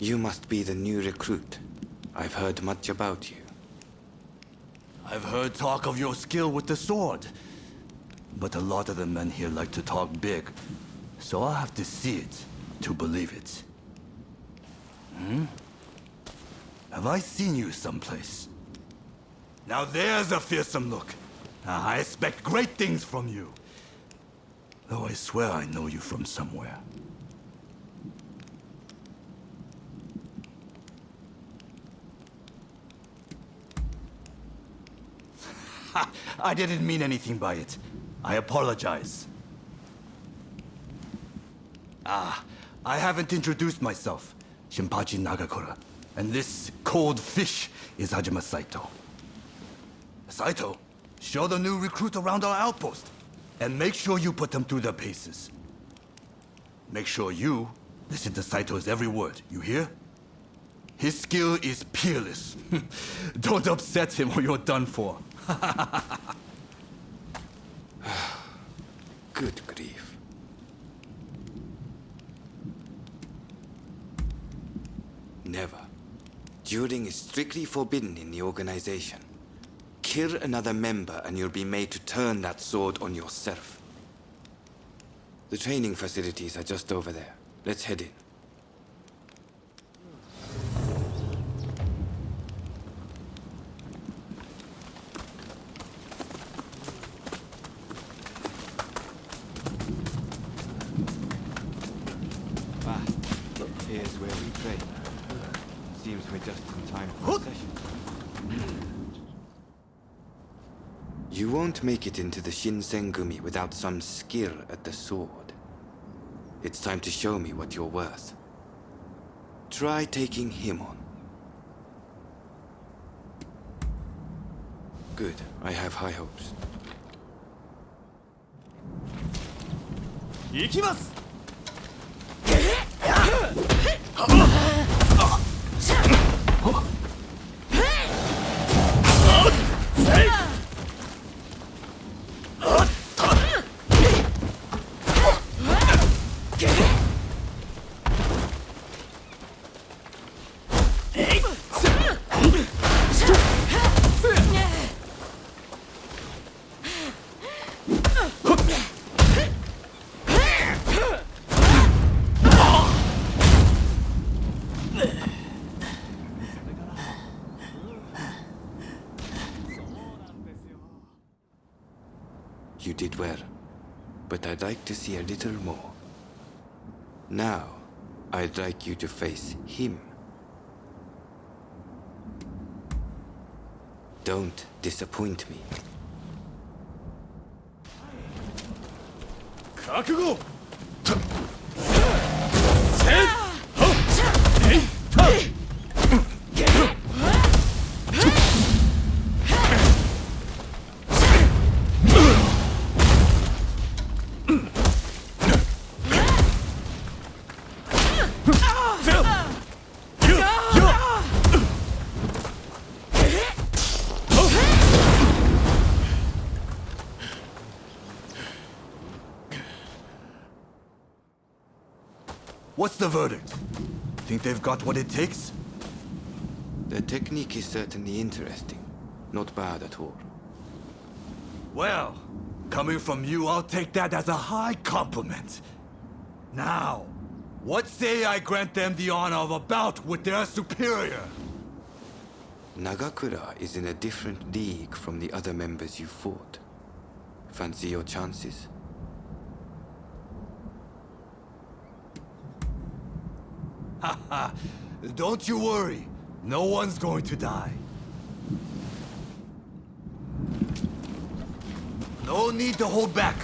You must be the new recruit. I've heard much about you. I've heard talk of your skill with the sword. But a lot of the men here like to talk big. So I'll have to see it to believe it. Have I seen you someplace? Now there's a fearsome look. I expect great things from you. Though I swear I know you from somewhere. I didn't mean anything by it. I apologize. I haven't introduced myself. Shinpachi Nagakura. And this cold fish is Hajime Saito. Saito, show the new recruit around our outpost. And make sure you put them through their paces. Make sure you listen to Saito's every word, you hear? His skill is peerless. Don't upset him or you're done for. Good grief. Never. Dueling is strictly forbidden in the organization. Kill another member and you'll be made to turn that sword on yourself. The training facilities are just over there. Let's head in. Here's where we train. Seems we're just in time for a session. You won't make it into the Shinsengumi without some skill at the sword. It's time to show me what you're worth. Try taking him on. Good. I have high hopes. 行きます! You did well, but I'd like to see a little more. Now, I'd like you to face him. Don't disappoint me. 覚悟! What's the verdict? Think they've got what it takes? The technique is certainly interesting. Not bad at all. Well, coming from you, I'll take that as a high compliment. Now, what say I grant them the honor of a bout with their superior? Nagakura is in a different league from the other members you fought. Fancy your chances? Haha, don't you worry. No one's going to die. No need to hold back.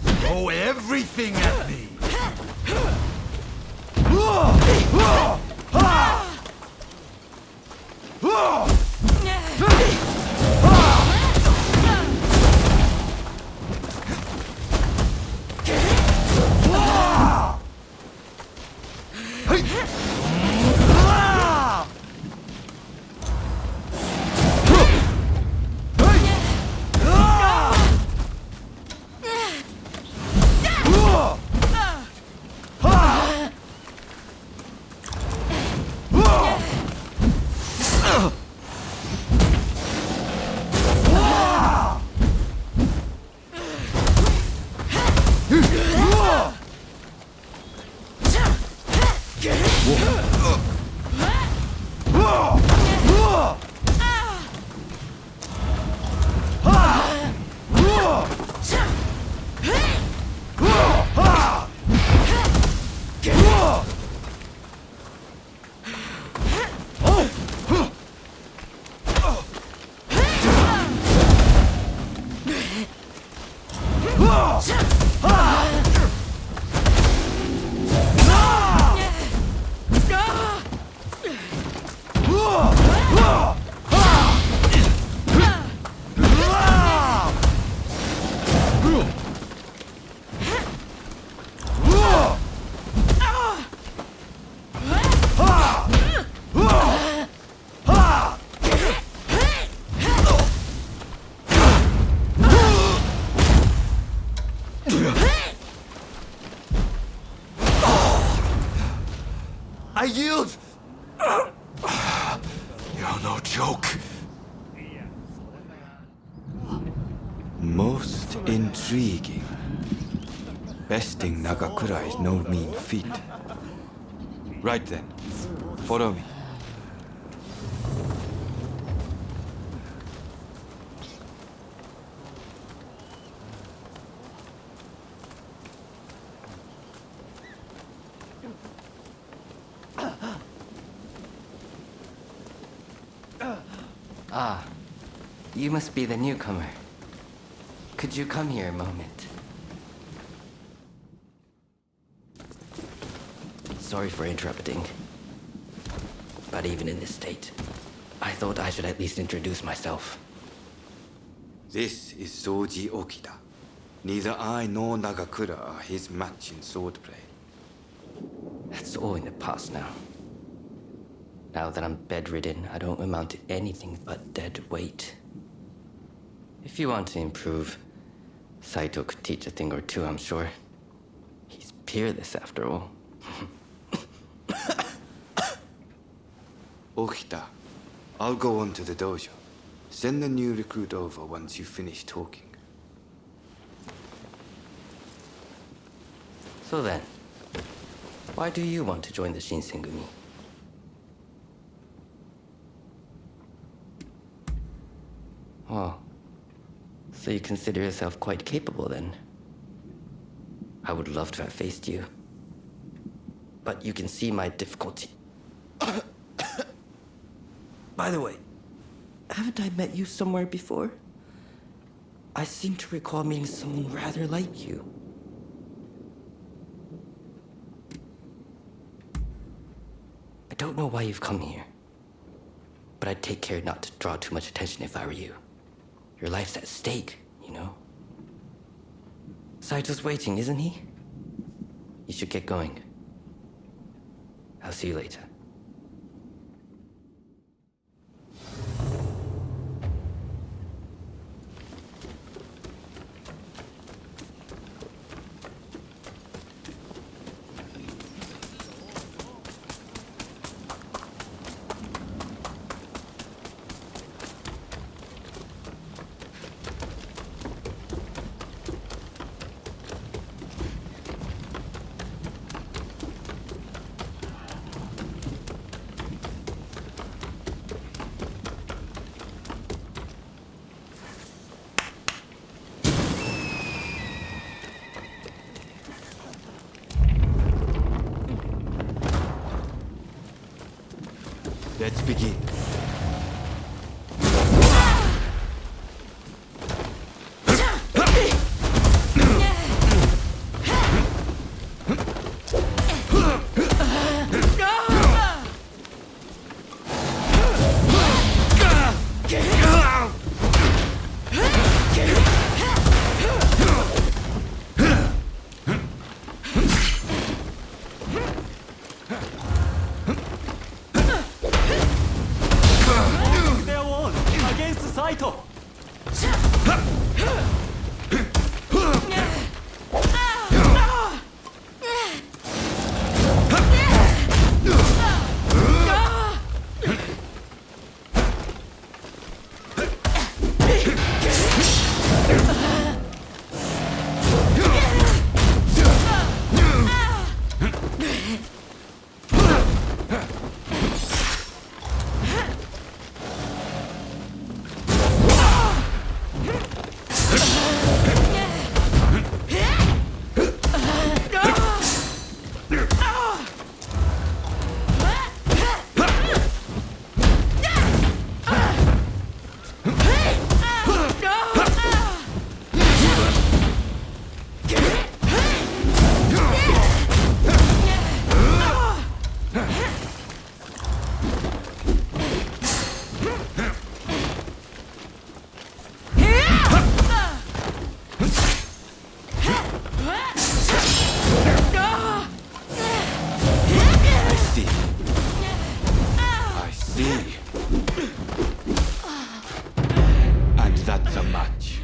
Throw everything at me. I yield! You're no joke. Most intriguing. Besting Nagakura is no mean feat. Right then, follow me. Ah, you must be the newcomer. Could you come here a moment? Sorry for interrupting. But even in this state, I thought I should at least introduce myself. This is Soji Okita. Neither I nor Nagakura are his match in swordplay. That's all in the past now. Now that I'm bedridden, I don't amount to anything but dead weight. If you want to improve, Saito could teach a thing or two, I'm sure. He's peerless after all. Okita, I'll go on to the dojo. Send the new recruit over once you finish talking. So then, why do you want to join the Shinsengumi? Oh, so you consider yourself quite capable then? I would love to have faced you. But you can see my difficulty. By the way, haven't I met you somewhere before? I seem to recall meeting someone rather like you. I don't know why you've come here, but I'd take care not to draw too much attention if I were you. Your life's at stake, you know? Saito's waiting, isn't he? You should get going. I'll see you later. Let's begin. match.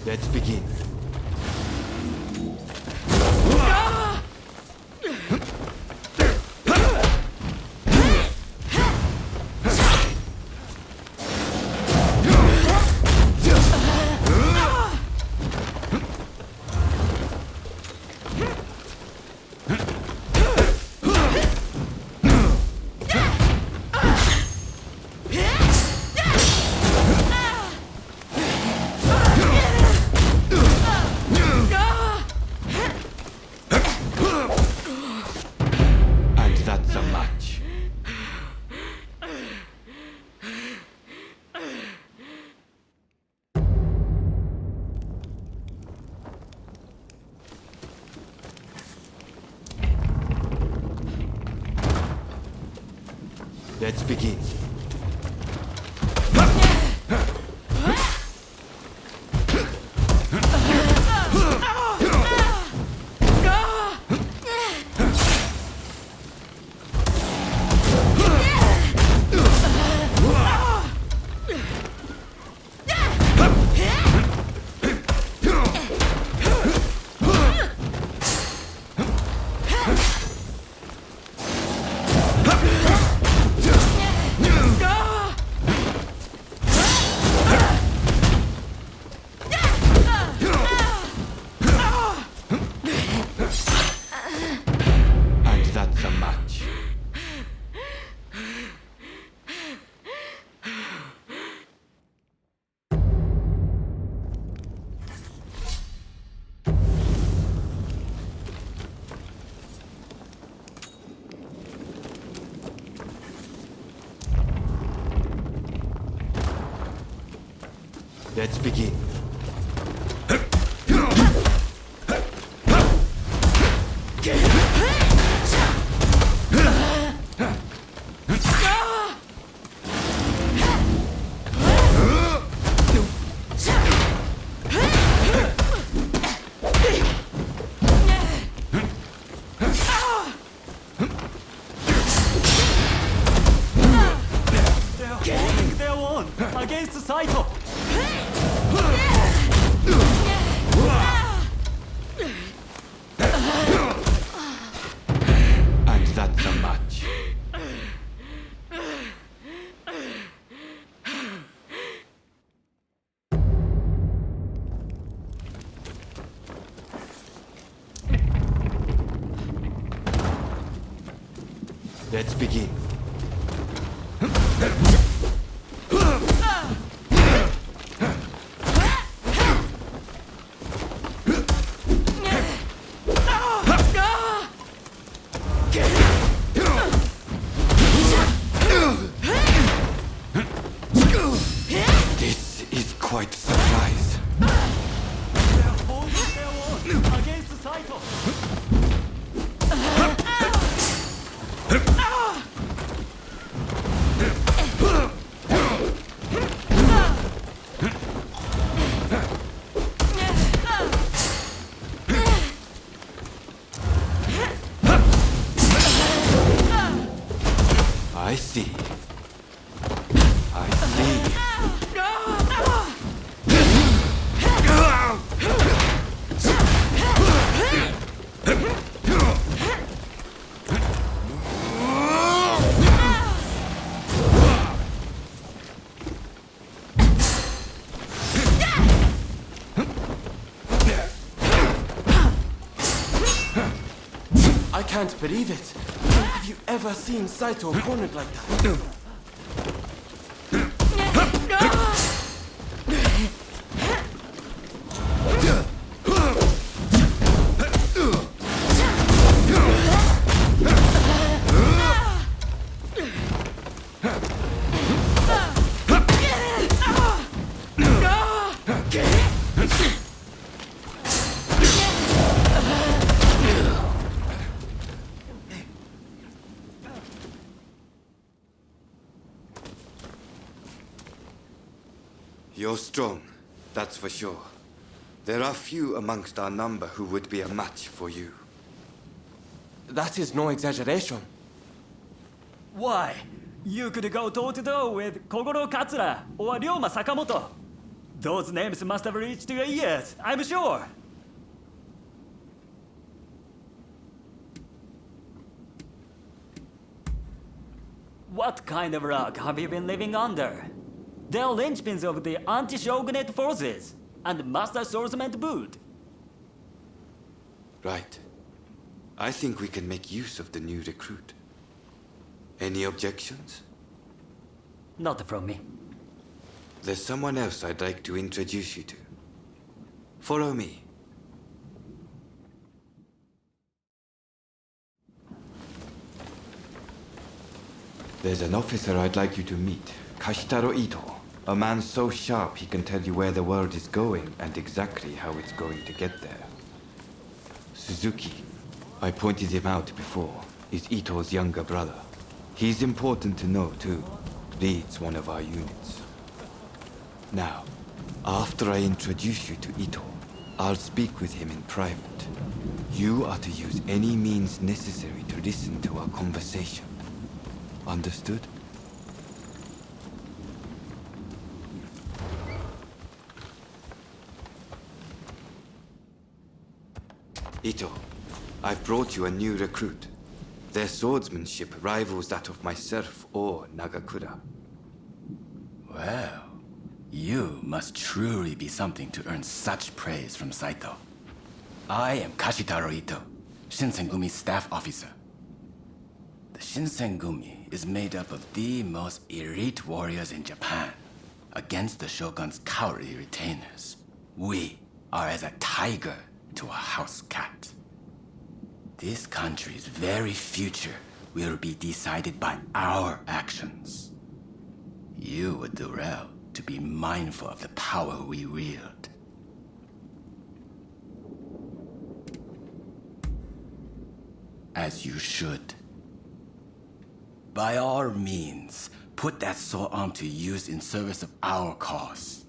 Let's begin. Let's begin. Let's begin. They're won against the Saito. And that's a match. Let's begin. This is quite a surprise. They're won against the Saito. I see. I see. I can't believe it. Have you ever seen Saito cornered like that? You're strong, that's for sure. There are few amongst our number who would be a match for you. That is no exaggeration. Why? You could go toe-to-toe with Kogoro Katsura or Ryoma Sakamoto. Those names must have reached your ears, I'm sure. What kind of rock have you been living under? They're linchpins of the anti-shogunate forces and master swordsman to boot. Right. I think we can make use of the new recruit. Any objections? Not from me. There's someone else I'd like to introduce you to. Follow me. There's an officer I'd like you to meet, Kashitaro Ito. A man so sharp he can tell you where the world is going and exactly how it's going to get there. Suzuki, I pointed him out before, is Ito's younger brother. He's important to know too. Leads one of our units. Now, after I introduce you to Ito, I'll speak with him in private. You are to use any means necessary to listen to our conversation. Understood? Ito, I've brought you a new recruit. Their swordsmanship rivals that of myself or Nagakura. Well, you must truly be something to earn such praise from Saito. I am Kashitaro Ito, Shinsengumi's staff officer. The Shinsengumi is made up of the most elite warriors in Japan against the shogun's cowardly retainers. We are as a tiger to a house cat. This country's very future will be decided by our actions. You would do well to be mindful of the power we wield. As you should. By all means, put that sword arm to use in service of our cause.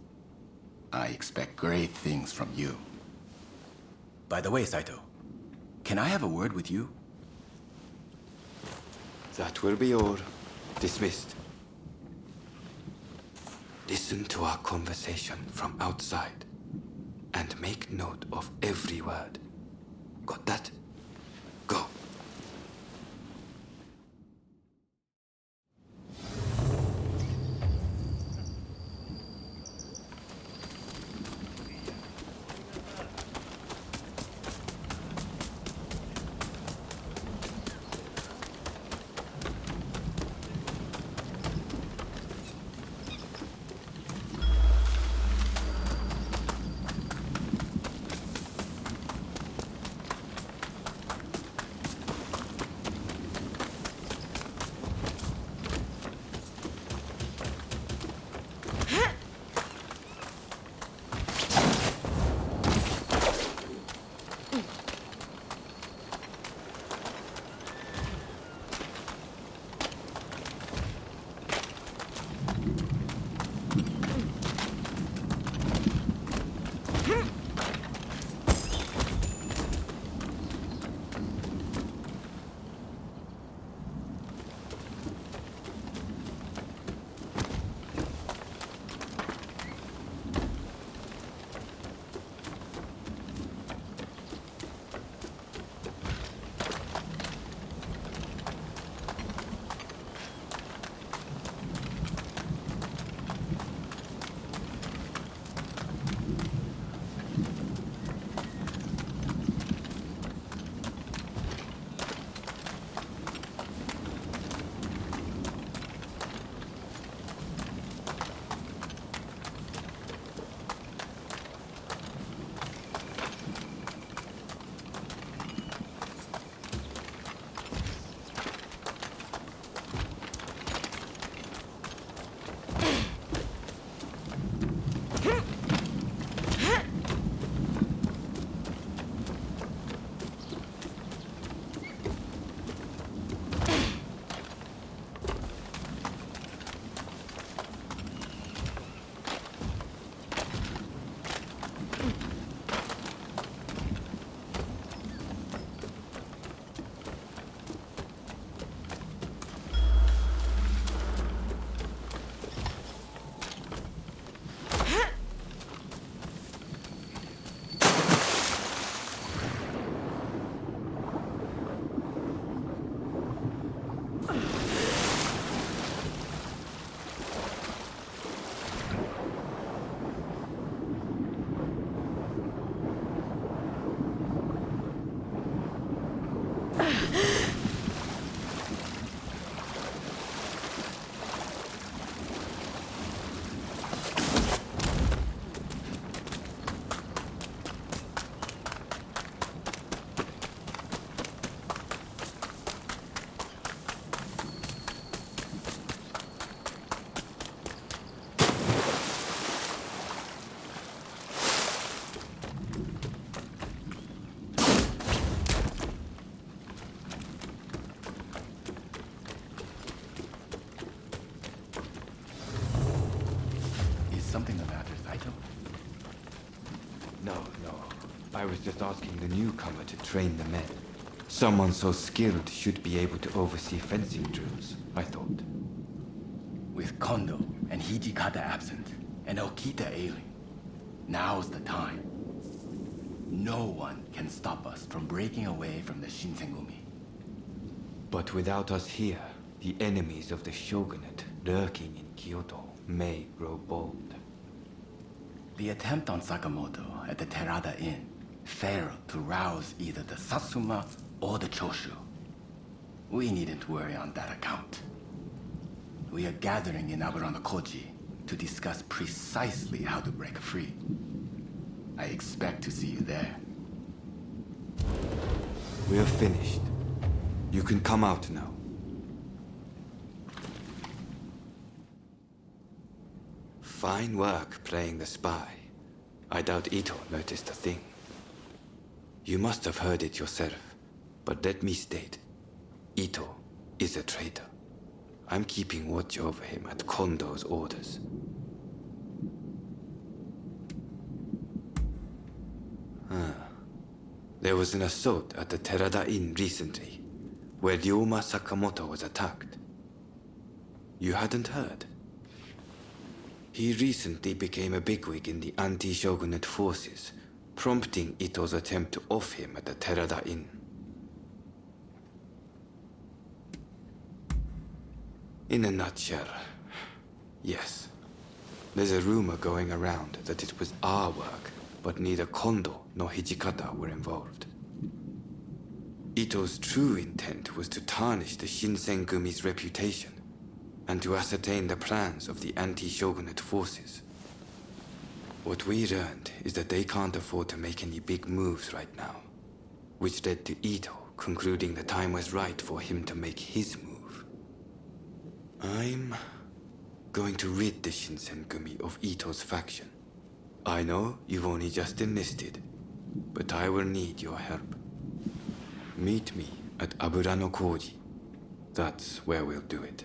I expect great things from you. By the way, Saito, can I have a word with you? That will be all. Dismissed. Listen to our conversation from outside and make note of every word. Got that? Go. No. I was just asking the newcomer to train the men. Someone so skilled should be able to oversee fencing drills, I thought. With Kondo and Hijikata absent, and Okita ailing, now's the time. No one can stop us from breaking away from the Shinsengumi. But without us here, the enemies of the shogunate lurking in Kyoto may grow bold. The attempt on Sakamoto at the Terada Inn failed to rouse either the Satsuma or the Choshu. We needn't worry on that account. We are gathering in Aburano-Koji to discuss precisely how to break free. I expect to see you there. We're finished. You can come out now. Fine work playing the spy. I doubt Ito noticed a thing. You must have heard it yourself, but let me state, Ito is a traitor. I'm keeping watch over him at Kondo's orders. There was an assault at the Terada Inn recently, where Ryoma Sakamoto was attacked. You hadn't heard? He recently became a bigwig in the anti-shogunate forces, prompting Ito's attempt to off him at the Terada Inn. In a nutshell, yes. There's a rumor going around that it was our work, but neither Kondo nor Hijikata were involved. Ito's true intent was to tarnish the Shinsengumi's reputation and to ascertain the plans of the anti-shogunate forces. What we learned is that they can't afford to make any big moves right now, which led to Ito concluding the time was right for him to make his move. I'm going to rid the Shinsengumi of Ito's faction. I know you've only just enlisted, but I will need your help. Meet me at Aburano-Koji. That's where we'll do it.